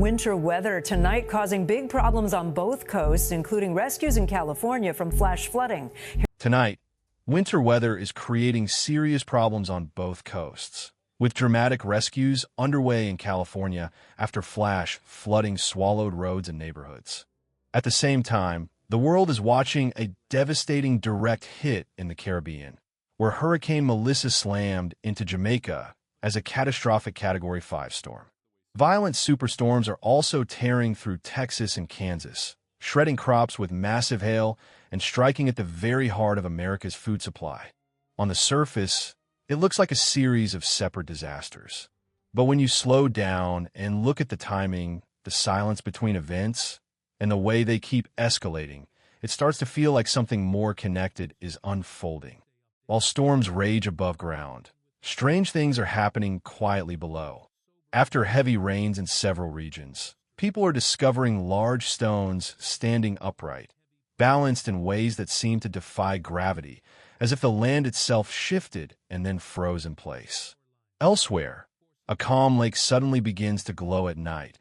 Winter weather tonight causing big problems on both coasts, including rescues in California from flash flooding. Tonight, winter weather is creating serious problems on both coasts, with dramatic rescues underway in California after flash flooding swallowed roads and neighborhoods. At the same time, the world is watching a devastating direct hit in the Caribbean, where Hurricane Melissa slammed into Jamaica as a catastrophic Category 5 storm. Violent superstorms are also tearing through Texas and Kansas, shredding crops with massive hail and striking at the very heart of America's food supply. On the surface, it looks like a series of separate disasters. But when you slow down and look at the timing, the silence between events, and the way they keep escalating, it starts to feel like something more connected is unfolding. While storms rage above ground, strange things are happening quietly below. After heavy rains in several regions, people are discovering large stones standing upright, balanced in ways that seem to defy gravity, as if the land itself shifted and then froze in place. Elsewhere, a calm lake suddenly begins to glow at night,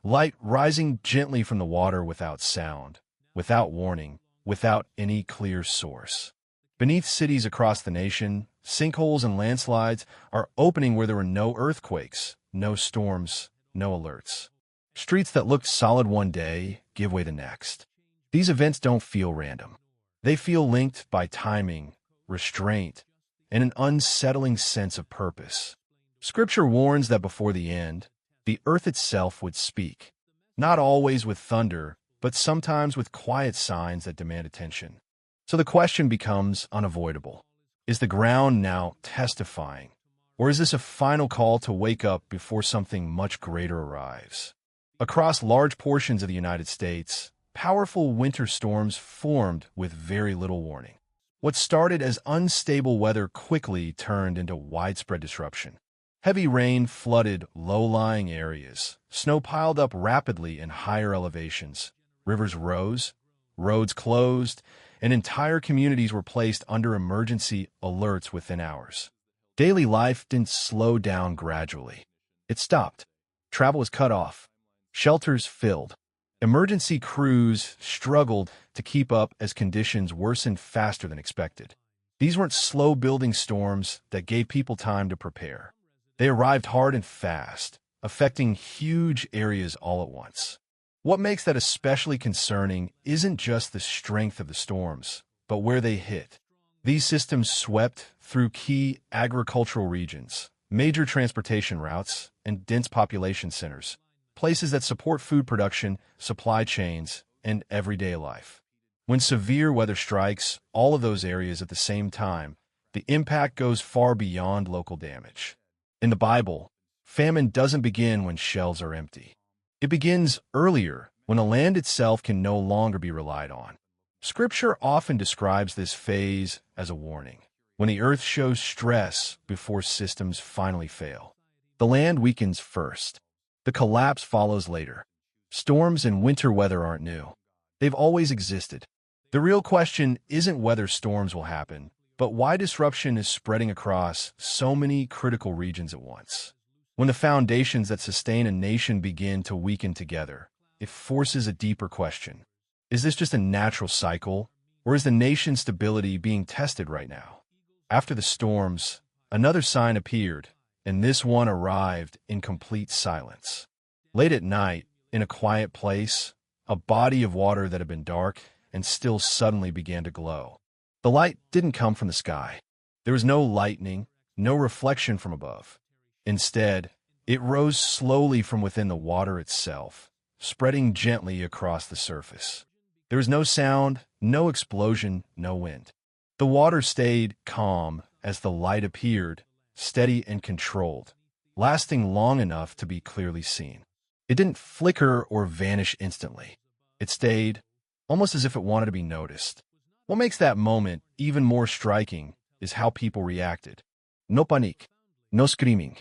light rising gently from the water without sound, without warning, without any clear source. Beneath cities across the nation, sinkholes and landslides are opening where there were no earthquakes, no storms, no alerts. Streets that looked solid one day give way the next. These events don't feel random. They feel linked by timing, restraint, and an unsettling sense of purpose. Scripture warns that before the end, the earth itself would speak, not always with thunder, but sometimes with quiet signs that demand attention. So the question becomes unavoidable. Is the ground now testifying? Or is this a final call to wake up before something much greater arrives? Across large portions of the United States, powerful winter storms formed with very little warning. What started as unstable weather quickly turned into widespread disruption. Heavy rain flooded low-lying areas. Snow piled up rapidly in higher elevations. Rivers rose, roads closed, and entire communities were placed under emergency alerts within hours. Daily life didn't slow down gradually. It stopped. Travel was cut off. Shelters filled. Emergency crews struggled to keep up as conditions worsened faster than expected. These weren't slow-building storms that gave people time to prepare. They arrived hard and fast, affecting huge areas all at once. What makes that especially concerning isn't just the strength of the storms, but where they hit. These systems swept through key agricultural regions, major transportation routes, and dense population centers, places that support food production, supply chains, and everyday life. When severe weather strikes all of those areas at the same time, the impact goes far beyond local damage. In the Bible, famine doesn't begin when shelves are empty. It begins earlier, when the land itself can no longer be relied on. Scripture often describes this phase as a warning, when the earth shows stress before systems finally fail. The land weakens first. The collapse follows later. Storms and winter weather aren't new. They've always existed. The real question isn't whether storms will happen, but why disruption is spreading across so many critical regions at once. When the foundations that sustain a nation begin to weaken together, it forces a deeper question. Is this just a natural cycle, or is the nation's stability being tested right now? After the storms, another sign appeared, and this one arrived in complete silence. Late at night, in a quiet place, a body of water that had been dark and still suddenly began to glow. The light didn't come from the sky. There was no lightning, no reflection from above. Instead, it rose slowly from within the water itself, spreading gently across the surface. There was no sound, no explosion, no wind. The water stayed calm as the light appeared, steady and controlled, lasting long enough to be clearly seen. It didn't flicker or vanish instantly. It stayed, almost as if it wanted to be noticed. What makes that moment even more striking is how people reacted. No panic, no screaming,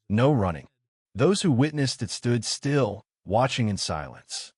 no running. Those who witnessed it stood still, watching in silence.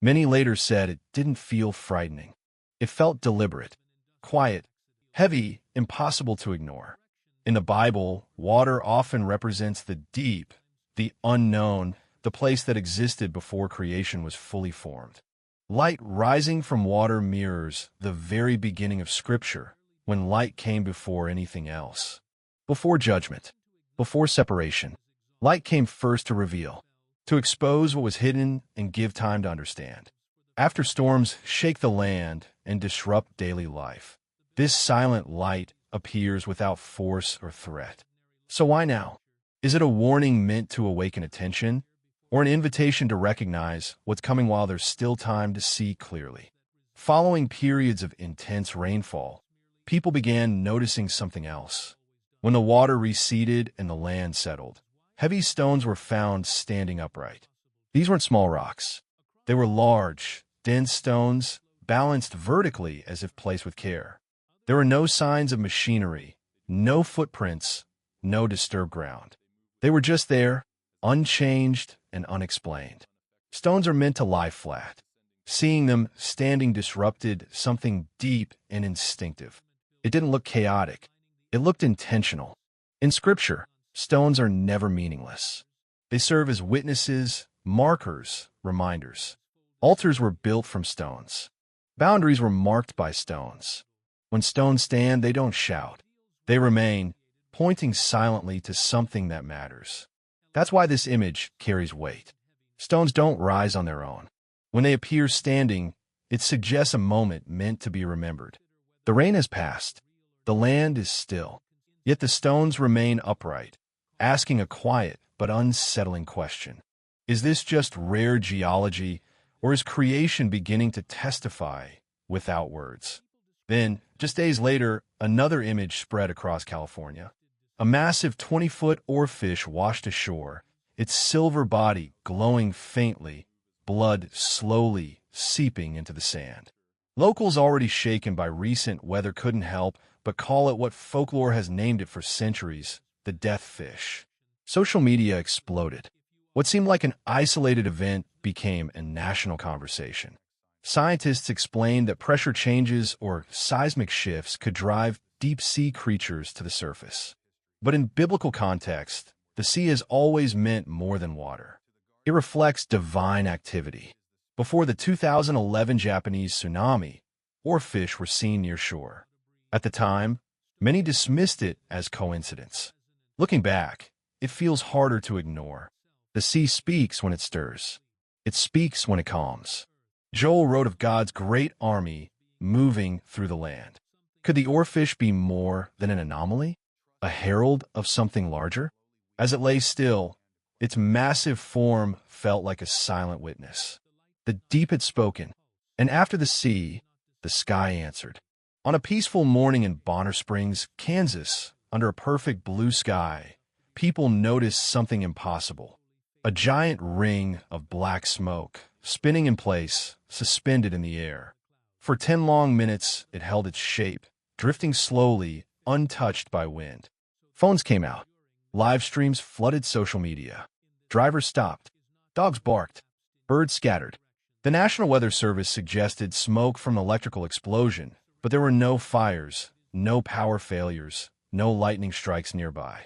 Many later said it didn't feel frightening. It felt deliberate, quiet, heavy, impossible to ignore. In the Bible, water often represents the deep, the unknown, the place that existed before creation was fully formed. Light rising from water mirrors the very beginning of Scripture, when light came before anything else. Before judgment, before separation, light came first to reveal, to expose what was hidden and give time to understand. After storms shake the land and disrupt daily life, this silent light appears without force or threat. So why now? Is it a warning meant to awaken attention, or an invitation to recognize what's coming while there's still time to see clearly? Following periods of intense rainfall, people began noticing something else. When the water receded and the land settled, heavy stones were found standing upright. These weren't small rocks. They were large, dense stones, balanced vertically as if placed with care. There were no signs of machinery, no footprints, no disturbed ground. They were just there, unchanged and unexplained. Stones are meant to lie flat. Seeing them standing disrupted something deep and instinctive. It didn't look chaotic. It looked intentional. In Scripture, stones are never meaningless. They serve as witnesses, markers, reminders. Altars were built from stones. Boundaries were marked by stones. When stones stand, they don't shout. They remain, pointing silently to something that matters. That's why this image carries weight. Stones don't rise on their own. When they appear standing, it suggests a moment meant to be remembered. The rain has passed. The land is still. Yet the stones remain upright, asking a quiet but unsettling question. Is this just rare geology, or is creation beginning to testify without words? Then, just days later, another image spread across California. A massive 20-foot oarfish washed ashore, its silver body glowing faintly, blood slowly seeping into the sand. Locals already shaken by recent weather couldn't help but call it what folklore has named it for centuries, the death fish. Social media exploded. What seemed like an isolated event became a national conversation. Scientists explained that pressure changes or seismic shifts could drive deep-sea creatures to the surface. But in biblical context, the sea has always meant more than water. It reflects divine activity. Before the 2011 Japanese tsunami, oarfish were seen near shore. At the time, many dismissed it as coincidence. Looking back, it feels harder to ignore. The sea speaks when it stirs. It speaks when it calms. Joel wrote of God's great army moving through the land. Could the oarfish be more than an anomaly? A herald of something larger? As it lay still, its massive form felt like a silent witness. The deep had spoken, and after the sea, the sky answered. On a peaceful morning in Bonner Springs, Kansas, under a perfect blue sky, people noticed something impossible. A giant ring of black smoke, spinning in place, suspended in the air. For 10 long minutes, it held its shape, drifting slowly, untouched by wind. Phones came out. Live streams flooded social media. Drivers stopped. Dogs barked. Birds scattered. The National Weather Service suggested smoke from an electrical explosion, but there were no fires, no power failures, no lightning strikes nearby.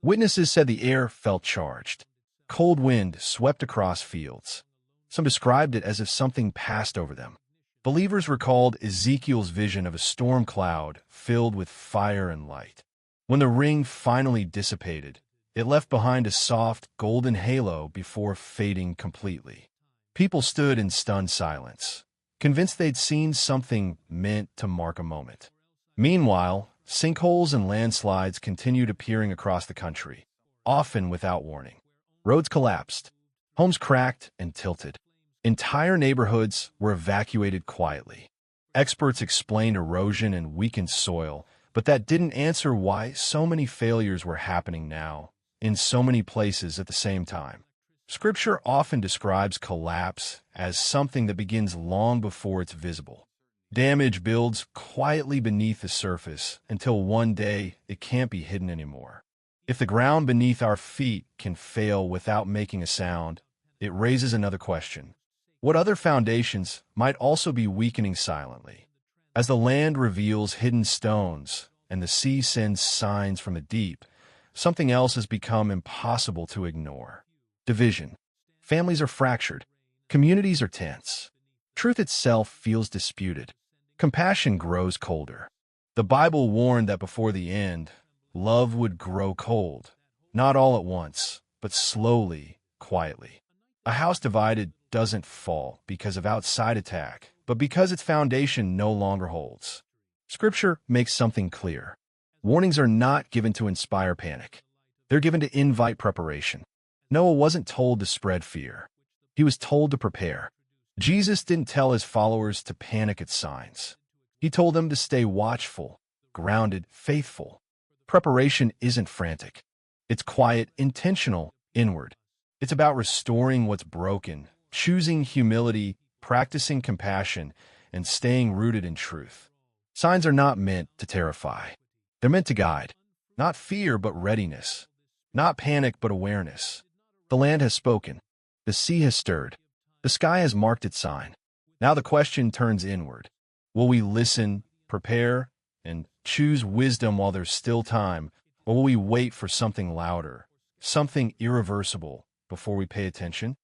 Witnesses said the air felt charged. Cold wind swept across fields. Some described it as if something passed over them. Believers recalled Ezekiel's vision of a storm cloud filled with fire and light. When the ring finally dissipated, it left behind a soft, golden halo before fading completely. People stood in stunned silence, convinced they'd seen something meant to mark a moment. Meanwhile, sinkholes and landslides continued appearing across the country, often without warning. Roads collapsed, homes cracked and tilted. Entire neighborhoods were evacuated quietly. Experts explained erosion and weakened soil, but that didn't answer why so many failures were happening now, in so many places at the same time. Scripture often describes collapse as something that begins long before it's visible. Damage builds quietly beneath the surface until one day it can't be hidden anymore. If the ground beneath our feet can fail without making a sound, it raises another question. What other foundations might also be weakening silently? As the land reveals hidden stones and the sea sends signs from the deep, something else has become impossible to ignore. Division. Families are fractured. Communities are tense. Truth itself feels disputed. Compassion grows colder. The Bible warned that before the end, love would grow cold. Not all at once, but slowly, quietly. A house divided doesn't fall because of outside attack, but because its foundation no longer holds. Scripture makes something clear. Warnings are not given to inspire panic. They're given to invite preparation. Noah wasn't told to spread fear. He was told to prepare. Jesus didn't tell his followers to panic at signs. He told them to stay watchful, grounded, faithful. Preparation isn't frantic. It's quiet, intentional, inward. It's about restoring what's broken, choosing humility, practicing compassion, and staying rooted in truth. Signs are not meant to terrify. They're meant to guide. Not fear, but readiness. Not panic, but awareness. The land has spoken. The sea has stirred. The sky has marked its sign. Now the question turns inward. Will we listen, prepare, and choose wisdom while there's still time, or will we wait for something louder, something irreversible, before we pay attention?